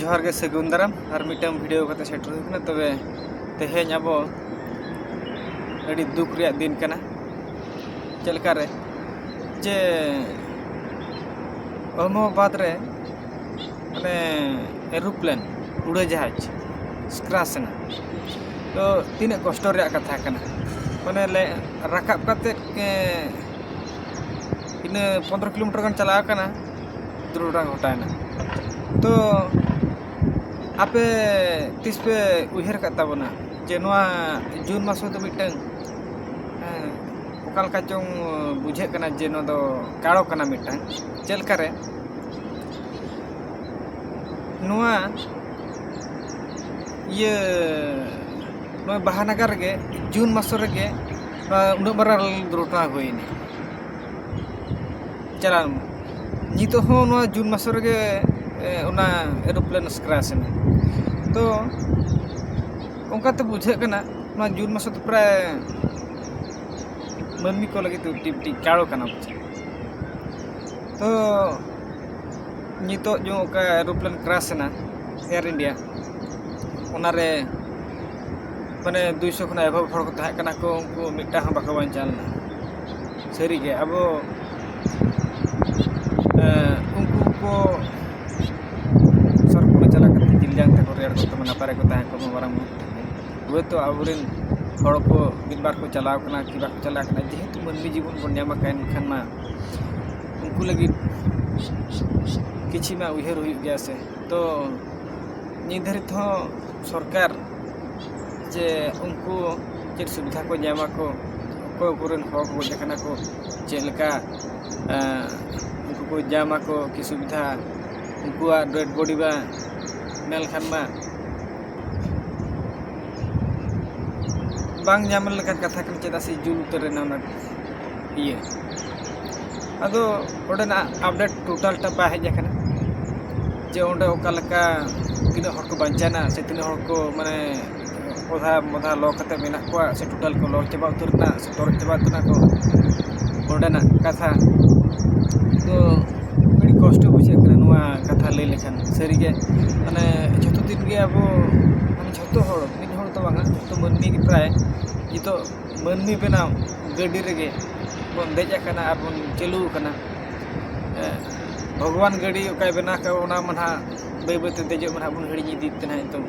जोहार के सगुन दाराम और मिटम वीडियो कते सेटर हुई तबे तेहेñ अब अड़ी दुख रिया दिन कना चलका रे जे अहमदाबाद रे माने एरोप्लेन उड़ा जहाज स्क्रैच ना तो तीन कष्ट रे कथा कना माने ले राकाब कते इन 15 किलोमीटर गन चला कना दुर्घटना घटायना तो आपे तीस पे उहर कताबना जे नोआ जून मास तो मिटन ओकाल का चों बुझे कना जे नो दो काड़ो कना मिटन चलका रे नोआ ये नोआ बहानगर गे जून मास रे उन बार दुर्घटना होइनी चलान नितो हो नोआ जून मास रे उना एरोप्लेन स्क्रैच ना तो उनका तो बुझे कना नोआ जून मास तो प्राय मम्मी को लगे तो टिप काड़ो कना बुझे तो नितो जो का एरोप्लेन क्रैश ना एयर इंडिया उनारे माने 200 खना एभव हड़ को ताहे कना को उनको मिटा हम बाको बांचालना सरी गे अब उनको को सर को चला करते जिलजांग तक रेड को तो नपारे को ताहे को माराम वे तो आवरिन हड़ को दिन बार को चलाव कना कि बाको चला कना जेहेतु मनमी जीवन बन जामा कान खान मा उनको लगी किछि मा उहेर हुई गया से तो निर्धारित हो सरकार जे उनको चेक सुविधा को जामा को कोरन हक को देखना को चेलका उनको को जामा को की सुविधा उनको डेड बॉडी बा मेल खान मा बांग जामल लेका कथा कन चेदा से जुल उतर ना ये अदो ओडना अपडेट टोटल टपा है जखना जे ओंडे ओका लका तीन हर को बांचाना से तीन हर को माने ओधा मोधा लो कते मेना को से टोटल को लो चबा उतरना से तोर चबा तना को ओडना कथा तो बड़ी कष्ट बुझे करे नुआ कथा ले लेखन सरी गे माने जतो दिन गे अब माने जतो हर मिन हर तो बांगा जतो मनमी के प्राय ये तो मनमी बेना गड्डी रेगे बन देजा कना और बन चलू कना भगवान गड़ी ओकाय बेना का ओना मनहा बै बैते देजो मनहा बन हड़ी दी तना तो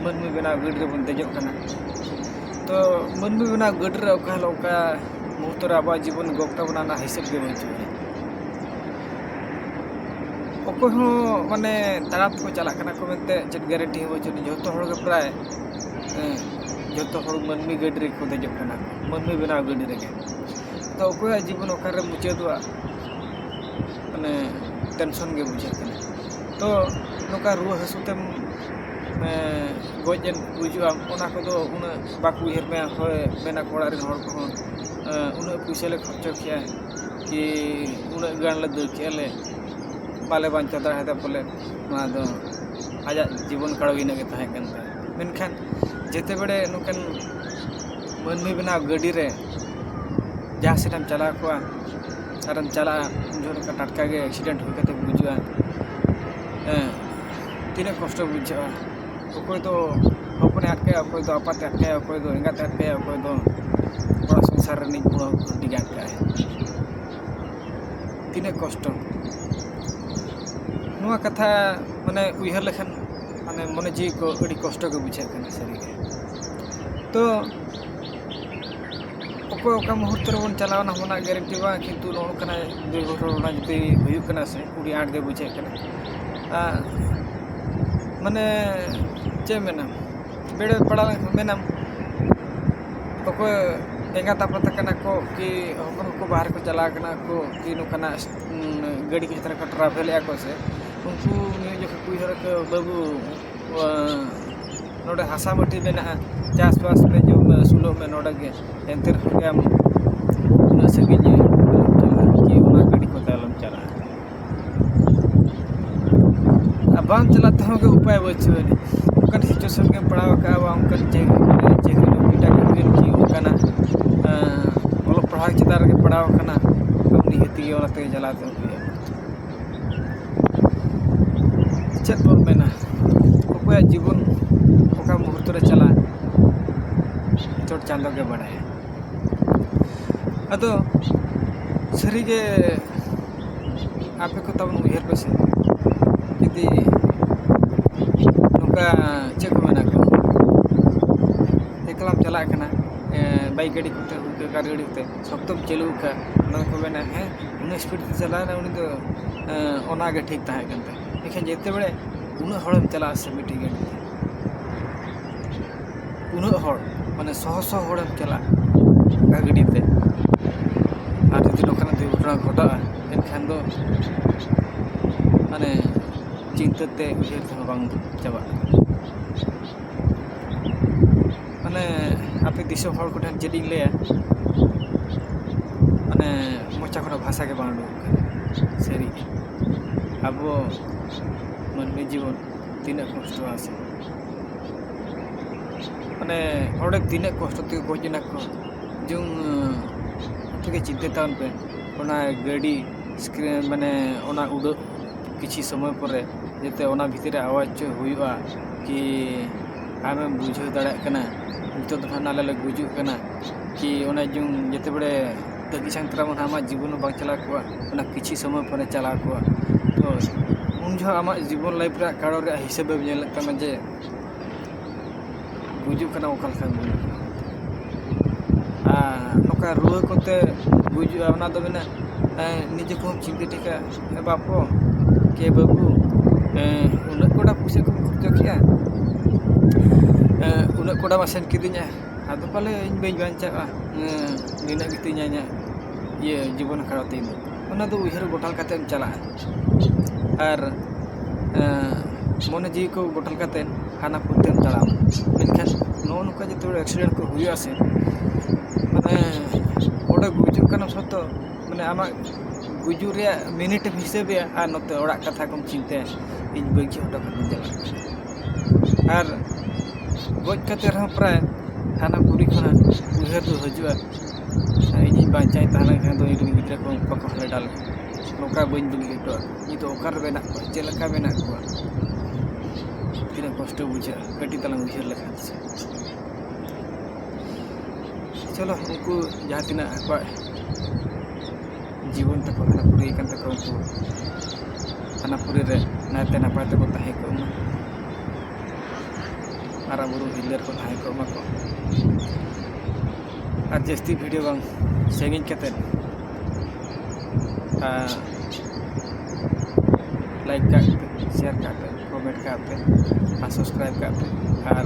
मनमी बेना गड्डी रे बन देजो कना तो मनमी बेना गड्डी रे ओका लोका मुहूर्त रे आबा जीवन गोक्ता बनाना हिसाब गे बंचु ओको हो माने तारात को चला कना को मेते चेट गारंटी हो बचु जतो हड़ के प्राय जतो हड़ मनमी गड्डी रे को देजो कना मनमी बेना गड्डी रे तो ओको जीवन ओकारे मुचादुआ माने टेंशन गे बुझे कना तो नोका रुआ हसुते गोजन बुझुआ ओना को दो उन बाकु हेर में होय मेना कोड़ा रे हड़ को उन पैसा ले खर्च किया कि उन गान ले दर केले बाले बांचा दा है बोले ना दो आजा जीवन काड़विना के ताहे कन मेनखान जेते बड़े नोकन मनमी बना गड्डी रे जहाँ से हम चला को आरम चला जो का टटका के एक्सीडेंट हो कते बुझुआ तीन कष्ट बुझा ओकोय तो अपने अटके ओकोय तो अपाते अटके ओकोय तो एंगाते अटके ओकोय तो बड़ा संसार रे गुण डिगा अटके तीन कष्ट नुआ कथा माने उहर लेखन माने मने जी को अड़ी कष्ट के बुझे कना सरी गे तो ओको ओका मुहूर्त रे बन चलावना होना गारंटी बा किंतु नो कना दुर्घटना जति हुयु कना से उडी आट गे बुझे कना माने चे मेना बेड़े पड़ा मेना ओको एंगा तापता कना को कि होकन को बाहर को चला कना को कि नो कना गाड़ी के तरह का ट्रैवल या को से उनको जो कुहर के बाबू नोडे हासा मटी बेना चास बास में जो सुलो में नोडे के एंतर के हम उना सगी जे चला कि उना गाड़ी को तालम चला अब हम चलाते हो के उपाय बचवे उनका सिचुएशन के पड़ाव का अब उनका जे पीटा के कि उनका बोलो पढ़ाई चितार के पड़ाव कना अपनी हेती ओलाते चलाते हो चेक बोल मेना ᱚᱠᱚᱭᱟᱜ ᱡᱤᱵᱚᱱ ᱚᱠᱟ ᱢᱩᱦᱩᱨᱛᱚ ᱨᱮ ᱪᱟᱞᱟᱜᱼᱟ ᱪᱚᱴ ᱪᱟᱸᱫᱳ ᱜᱮ ᱵᱟᱲᱟᱭᱟ᱾ ᱟᱫᱚ ᱥᱟᱹᱨᱤᱜᱮ ᱟᱯᱮ ᱠᱚ ᱛᱟᱵᱚᱱ ᱩᱭᱦᱟᱹᱨ ᱯᱮᱥᱮ, ᱡᱩᱫᱤ ᱱᱚᱝᱠᱟ ᱪᱮᱫ ᱠᱚ ᱢᱮᱱᱟ ᱠᱚ ᱮᱠᱞᱟᱢ ᱪᱟᱞᱟᱜ ᱠᱟᱱᱟ ᱵᱟᱭᱤᱠ ᱜᱟᱹᱰᱤ ᱠᱚᱛᱮ ᱠᱟᱨ ᱜᱟᱹᱰᱤ ᱠᱚᱛᱮ ᱥᱚᱠᱛᱚᱢ ᱪᱟᱹᱞᱩ ᱟᱠᱟᱫ, ᱚᱱᱟ ᱫᱚᱠᱚ ᱢᱮᱱᱟ ᱦᱮᱸ ᱩᱱᱟᱹᱜ ᱥᱯᱤᱰ ᱛᱮ ᱪᱟᱞᱟᱣᱱᱟ ᱩᱱᱤ ᱫᱚ ᱚᱱᱟᱜᱮ ᱴᱷᱤᱠ ᱛᱟᱦᱮᱸ ᱠᱟᱱ ᱛᱟᱭ᱾ ᱮᱱᱠᱷᱟᱱ ᱡᱮᱛᱮ ᱵᱮᱲᱮ ᱩᱱᱟᱹᱜ ᱦᱚᱲᱮᱢ ᱪᱟᱞᱟᱜᱼᱟ ᱥᱮ ᱢᱤᱫᱴᱤᱡ ᱜᱟᱹᱰᱤ ᱛᱮ, ᱩᱱᱟᱹᱜ ᱦᱚᱲ ᱢᱟᱱᱮ ᱥᱚᱦᱚ ᱦᱚᱲᱮᱢ ᱪᱟᱞᱟᱜᱼᱟ ᱜᱟᱹᱰᱤ ᱛᱮ, ᱟᱨ ᱡᱩᱫᱤ ᱱᱚᱝᱠᱟᱱᱟᱜ ᱫᱩᱨᱜᱷᱚᱴᱚᱱᱟ ᱜᱷᱚᱴᱟᱜᱼᱟ ᱮᱱᱠᱷᱟᱱ ᱫᱚ ᱢᱟᱱᱮ ᱪᱤᱱᱛᱟᱹᱛᱮ ᱩᱭᱦᱟᱹᱨ ᱛᱮᱦᱚᱸ ᱵᱟᱝ ᱪᱟᱵᱟᱜᱼᱟ᱾ ᱢᱟᱱᱮ ᱟᱯᱮ ᱫᱤᱥᱚᱢ ᱦᱚᱲ ᱠᱚᱴᱷᱮᱱ ᱪᱮᱫ ᱤᱧ ᱞᱟᱹᱭᱟ, ᱢᱟᱱᱮ ᱢᱚᱪᱟ ᱠᱷᱚᱱᱟᱜ ᱵᱷᱟষᱟ ᱜᱮ ᱵᱟᱝ ᱩᱰᱩᱠᱚᱜ ᱠᱟᱱᱟ ᱥᱟᱹᱨᱤᱜᱮ ᱟᱵᱚ ᱢᱟᱹᱱᱢᱤ ᱡᱤᱵᱚᱱ ᱛᱤᱱᱟᱹᱜ ᱠᱚᱥᱴᱚᱣᱟ ᱥᱮ, ᱢᱟᱱᱮ ᱚᱸᱰᱮ ᱛᱤᱱᱟᱹᱜ ᱠᱚᱥᱴᱚ ᱛᱮ ᱜᱚᱡ ᱮᱱᱟ ᱠᱚ ᱡᱩᱝ ᱟᱯᱮᱜᱮ ᱪᱤᱱᱛᱟᱹ ᱛᱟᱵᱚᱱ ᱯᱮ᱾ ᱚᱱᱟ ᱜᱟᱹᱰᱤ ᱥᱠᱨᱤᱱ ᱢᱟᱱᱮ ᱚᱱᱟ ᱩᱰᱟᱹᱜ ᱠᱤᱪᱷᱩ ᱥᱚᱢᱚᱭ ᱯᱚᱨᱮ ᱡᱟᱛᱮ ᱚᱱᱟ ᱵᱷᱤᱛᱨᱤ ᱨᱮ ᱟᱣᱟᱡᱽ ᱪᱚ ᱦᱩᱭᱩᱜᱼᱟ ᱠᱤ ᱟᱢᱮᱢ ᱵᱩᱡᱷᱟᱹᱣ ᱫᱟᱲᱮᱭᱟᱜ ᱠᱟᱱᱟ ᱱᱤᱛᱚᱜ ᱫᱚ ᱱᱟᱦᱟᱜ ᱟᱞᱮ ᱞᱮ ᱜᱩᱡᱩᱜ ᱠᱟᱱᱟ, ᱠᱤ ᱚᱱᱟ ᱡᱩᱝ ᱡᱮᱛᱮ ᱵᱮᱲᱮ ᱛᱟᱹᱜᱤ ᱥᱟᱝ ᱛᱚᱨᱟ ᱢᱟ ᱟᱢᱟᱜ ᱡᱤᱵᱚᱱ ᱦᱚᱸ ᱵᱟᱝ ᱪᱟᱞᱟᱣ ᱠᱚᱜᱼᱟ, ᱚᱱᱟ ᱠᱤᱪᱷᱩ ᱥᱚᱢᱚᱭ ᱯᱚᱨᱮ ᱪᱟᱞᱟᱣ ᱠᱚᱜᱼᱟ᱾ ᱛᱚ ᱩᱱ ᱡᱚᱦᱚᱜ ᱟᱢᱟᱜ ᱡᱤᱵᱚᱱ ᱞᱟᱭᱤᱯᱷ ᱨᱮᱭᱟᱜ ᱠᱟᱨᱚᱱ ᱨᱮᱭᱟᱜ ᱦᱤᱥᱟᱹᱵᱮᱢ ᱧᱮᱞᱮᱫ ᱛᱟᱢᱟ ᱡᱮ ᱜᱩᱡᱩᱜ ᱠᱟᱱᱟ ᱚᱠᱟ ᱞᱮᱠᱟᱢ ᱜᱩᱡᱩᱜ ᱠᱟᱱᱟ, ᱟᱨ ᱱᱚᱝᱠᱟ ᱨᱩᱣᱟᱹ ᱠᱚᱛᱮ ᱜᱩᱡᱩᱜᱼᱟ ᱚᱱᱟ ᱫᱚ ᱢᱮᱱᱟ ᱱᱤᱡᱮ ᱠᱚᱦᱚᱸ ᱪᱤᱱᱛᱟᱹ ᱴᱷᱤᱠᱟ ᱵᱟᱯᱚ ᱠᱮ ᱵᱟᱹᱵᱩ ᱩᱱᱟᱹᱜ ᱠᱚᱰᱟ ᱯᱩᱭᱥᱟᱹ ᱠᱚᱢ ᱠᱷᱚᱨᱪᱟ ᱠᱮᱜᱼᱟ, ᱩᱱᱟᱹᱜ ᱠᱚᱰᱟ ᱢᱟ ᱥᱮᱱ ᱠᱤᱫᱤᱧᱟ, ᱟᱫᱚ ᱯᱟᱞᱮ ᱤᱧ ᱵᱟᱹᱧ ᱵᱟᱧᱪᱟᱜᱼᱟ, ᱱᱤᱱᱟᱹᱜ ᱜᱮᱛᱤᱧᱟ ᱤᱧᱟᱹᱜ ᱡᱤᱵᱚᱱ ᱠᱷᱟᱸᱰᱟᱣ ᱛᱤᱧ ᱫᱚ, ᱚᱱᱟ ᱫᱚ ᱩᱭᱦᱟᱹᱨ ᱜᱚᱴᱟᱞ ᱠᱟᱛᱮᱢ ᱪᱟᱞᱟᱜᱼᱟ᱾ ᱟᱨ ᱢᱚᱱᱮ ᱡᱤᱣᱤ ᱠᱚ ᱜᱚᱴᱟᱞ ᱠᱟᱛᱮᱫ ᱦᱟᱱᱟ ᱯᱩᱨᱛᱮᱢ ᱛᱟᱲᱟᱢᱟ᱾ ᱢᱮᱱᱠᱷᱟᱱ ᱱᱚᱜᱼᱚ ᱱᱚᱝᱠᱟ ᱡᱚᱛᱚ ᱮᱠᱥᱤᱰᱮᱱᱴ ᱠᱚ ᱦᱩᱭᱩᱜᱼᱟ ᱥᱮ, ᱢᱟᱱᱮ ᱚᱸᱰᱮ ᱜᱩᱡᱩᱜ ᱠᱟᱱᱟ ᱥᱚᱛᱚ, ᱢᱟᱱᱮ ᱟᱢᱟᱜ ᱜᱩᱡᱩᱜ ᱨᱮᱭᱟᱜ ᱢᱤᱱᱤᱴᱮᱢ ᱦᱤᱥᱟᱹᱵᱮᱜᱼᱟ ᱟᱨ ᱱᱚᱛᱮ ᱚᱲᱟᱜ ᱠᱟᱛᱷᱟ ᱠᱚᱢ ᱪᱤᱱᱛᱟᱹᱭᱟ ᱤᱧ ᱵᱟᱹᱜᱤ ᱦᱚᱴᱚ ᱠᱟᱛᱮᱧ ᱪᱟᱞᱟᱜ ᱠᱟᱱᱟ, ᱟᱨ ᱜᱚᱡ ᱠᱟᱛᱮ ᱨᱮᱦᱚᱸ ᱯᱨᱟᱭ ᱦᱟᱱᱟ ᱯᱩᱨᱤ ᱠᱷᱚᱱᱟᱜ ᱩᱭᱦᱟᱹᱨ ᱫᱚ ᱦᱤᱡᱩᱜᱼᱟ ᱤᱧᱤᱧ ᱵᱟᱧᱪᱟᱣ ᱛᱟᱦᱮᱸ ᱞᱮᱱᱠᱷᱟᱱ ᱫᱚ ᱤᱧᱨᱮᱱ ᱜᱤᱫᱽᱨᱟᱹ ᱠᱚ ᱵᱟᱠᱚ ᱦᱟᱞᱮ ᱰᱟᱞᱮ ᱱᱚᱝᱠᱟ ᱵᱟᱹᱧ ᱵᱟᱹᱜᱤ ᱦᱚᱴᱚᱣᱟᱜ ᱠᱚᱣᱟ, ᱱᱤᱛᱚᱜ ᱚᱠᱟᱨᱮ ᱢᱮᱱᱟᱜ ᱠᱚᱣᱟ ᱪᱮᱫ ᱞᱮᱠᱟ ᱢᱮᱱᱟᱜ ᱠᱚᱣᱟ, ᱛᱤᱱᱟᱹᱜ ᱠᱚᱥᱴᱚ ᱵᱩᱡᱷᱟᱹᱜᱼᱟ ᱠᱟᱹᱴᱤᱡ ᱛᱟᱞᱟᱝ ᱩᱭᱦᱟᱹᱨ ᱞᱮᱠᱷᱟᱱ ᱥᱮ᱾ ᱪᱚᱞᱚ ᱩᱱᱠᱩ ᱡᱟᱦᱟᱸ ᱛᱤᱱᱟᱹᱜ ᱟᱠᱚᱣᱟᱜ ᱡᱤᱵᱚᱱ ᱛᱟᱠᱚ ᱦᱟᱱᱟ ᱯᱩᱨᱤ ᱟᱠᱟᱱ ᱛᱟᱠᱚ ᱩᱱᱠᱩ ᱦᱟᱱᱟ ᱯᱩᱨᱤ ᱨᱮ ᱱᱟᱭᱛᱮ ᱱᱟᱯᱟᱭ ᱛᱮᱠᱚ ᱛᱟᱦᱮᱸ ᱠᱚᱜ ᱢᱟ, ᱢᱟᱨᱟᱝ ᱵᱩᱨᱩ ᱦᱤᱨᱞᱟᱹ ᱨᱮᱠᱚ ᱛᱟᱦᱮᱸ ᱠᱚᱜ ᱢᱟᱠᱚ, ᱟᱨ ᱡᱟᱹᱥᱛᱤ ᱵᱷᱤᱰᱤᱭᱳ ᱵᱟᱝ ᱥᱟᱺᱜᱤᱧ ᱠᱟᱛᱮᱫ ᱞᱟᱭᱤᱠ ᱠᱟᱜ ᱯᱮ, ᱥᱮᱭᱟᱨ ᱠᱟᱜ ᱯᱮ, ᱠᱚᱢᱮᱱᱴ ᱠᱟᱜ ᱯᱮ ᱟᱨ ᱥᱟᱵᱥᱠᱨᱟᱭᱤᱵ ᱠᱟᱜ ᱯᱮ, ᱟᱨ